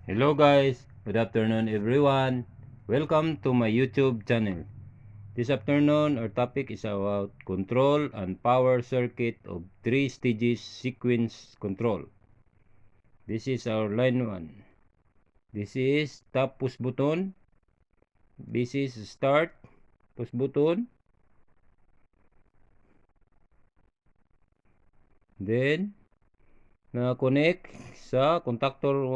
Hello guys, good afternoon everyone. Welcome to my YouTube channel. This afternoon our topic is about control and power circuit of 3 stages sequence control. This is our line 1. This is top push button. This is start push button. Then na-connect sa contactor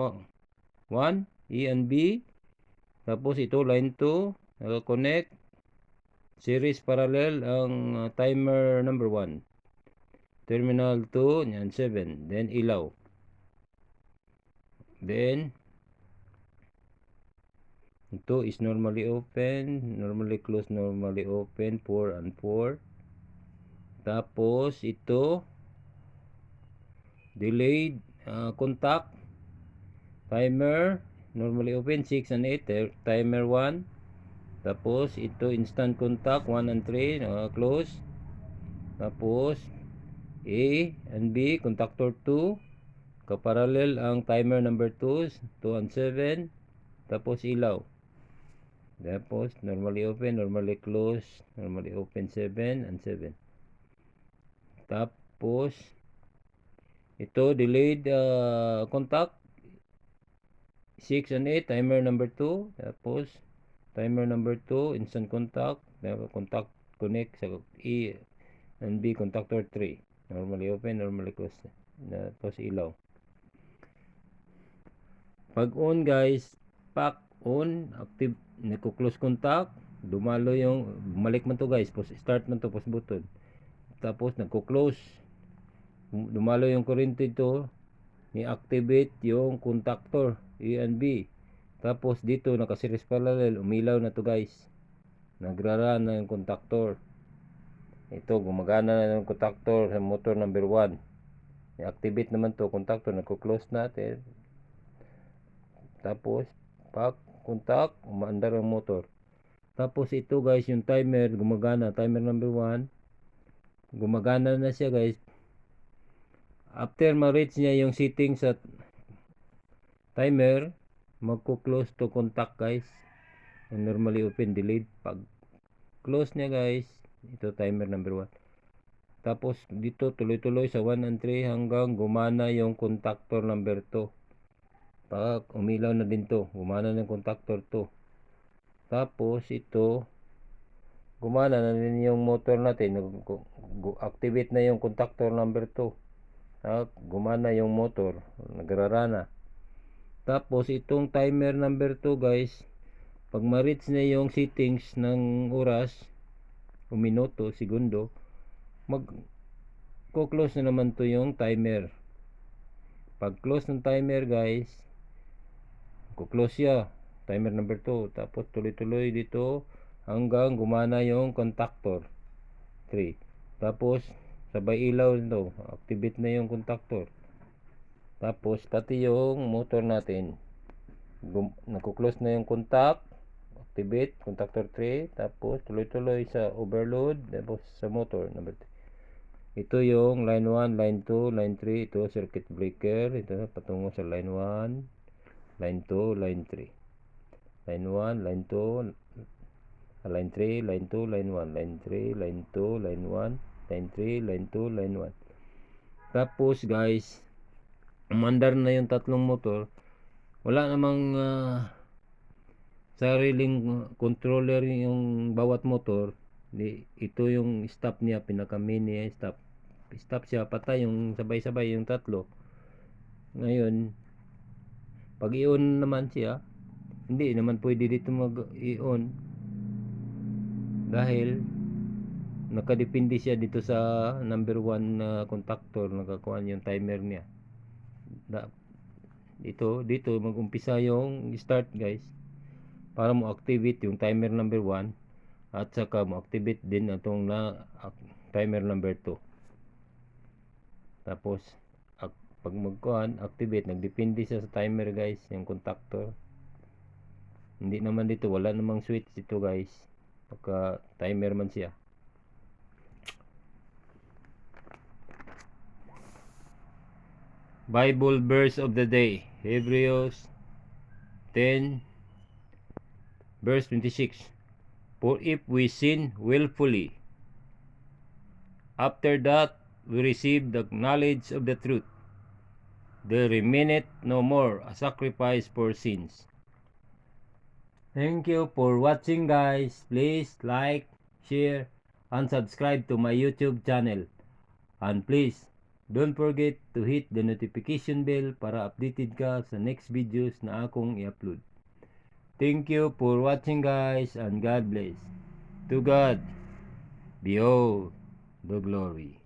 1, E and B. Tapos ito line 2, naka-connect series parallel ang timer number 1. Terminal 2, yan 7. Then ilaw. Then ito is normally open, normally closed, normally open, 4 and 4. Tapos ito delayed contact timer, normally open 6 and 8, timer 1. Tapos ito instant contact 1 and 3, close. Tapos A and B contactor 2, kaparallel ang timer number 2, 2 and 7. Tapos ilaw. Tapos normally open, normally close, normally open 7 and 7. Tapos ito delayed contact 6 and 8, timer number 2. Tapos timer number 2 instant contact, contact connect sa E and B contactor 3. Normally open, normally close. Tapos ilaw. Pag on guys, pack on, active, nagko-close contact, dumalo yung, bumalik man to guys, post start man to, post button. Tapos nagko-close, dumalo yung kurente ito, ni-activate yung contactor, A and B. Tapos dito, naka-series parallel, umilaw na to guys. Nagrara na yung contactor. Ito, gumagana na yung contactor sa motor number 1. I-activate naman to, contactor, nagko-close natin. Tapos pack contact, umaandar ang motor. Tapos ito guys, yung timer gumagana, timer number 1 gumagana na siya guys. After ma-reach niya yung setting sa timer, magko-close to contact guys. And normally open, delayed. Pag close niya guys, ito timer number 1. Tapos dito tuloy-tuloy sa 1 and 3 hanggang gumana yung contactor number 2. Pag umilaw na din to, gumana na yung contactor 2. Tapos ito, gumana na din yung motor natin. Activate na yung contactor number 2. Gumana yung motor. Nagrarana. Tapos itong timer number 2 guys, pag ma-reach na yung settings ng oras, o minuto, segundo, mag-close na naman to yung timer. Pag close ng timer guys, close siya, timer number 2. Tapos tuloy-tuloy dito hanggang gumana yung contactor 3. Tapos sabay ilaw nito, activate na yung contactor. Tapos pati yung motor natin, nagko-close na yung contact, activate contactor 3. Tapos tuloy-tuloy sa overload, tapos sa motor number 3. Ito yung line 1, line 2, line 3. Ito circuit breaker, ito patungo sa line 1, line 2, line 3. Line 1, line 2, line 3, line 2, line 1, line 3, line 2, line 1, line 3, line 2, line 1. Tapos guys, umandar na yung tatlong motor. Wala namang sariling controller yung bawat motor. Ito yung stop niya, pinaka mini stop. Stop siya, patay yung sabay-sabay yung tatlo. Ngayon, pag i-on naman siya, hindi naman pwede dito mag-i-on dahil nakadepende siya dito sa number 1 na contactor, nakakuha yung timer niya. Dito mag-umpisa yung start guys, para mo activate yung timer number 1 at saka mo activate din atong timer number 2. Tapos pag magkuhan activate, nagdepende siya sa timer guys, yung contactor. Hindi naman dito, wala namang switch dito guys, pagka timer man siya. Bible verse of the day, Hebrews 10 verse 26. For if we sin willfully, after that we receive the knowledge of the truth, there remaineth no more a sacrifice for sins. Thank you for watching, guys. Please like, share, and subscribe to my YouTube channel. And please, don't forget to hit the notification bell para updated ka sa next videos na akong i-upload. Thank you for watching, guys, and God bless. To God be all the glory.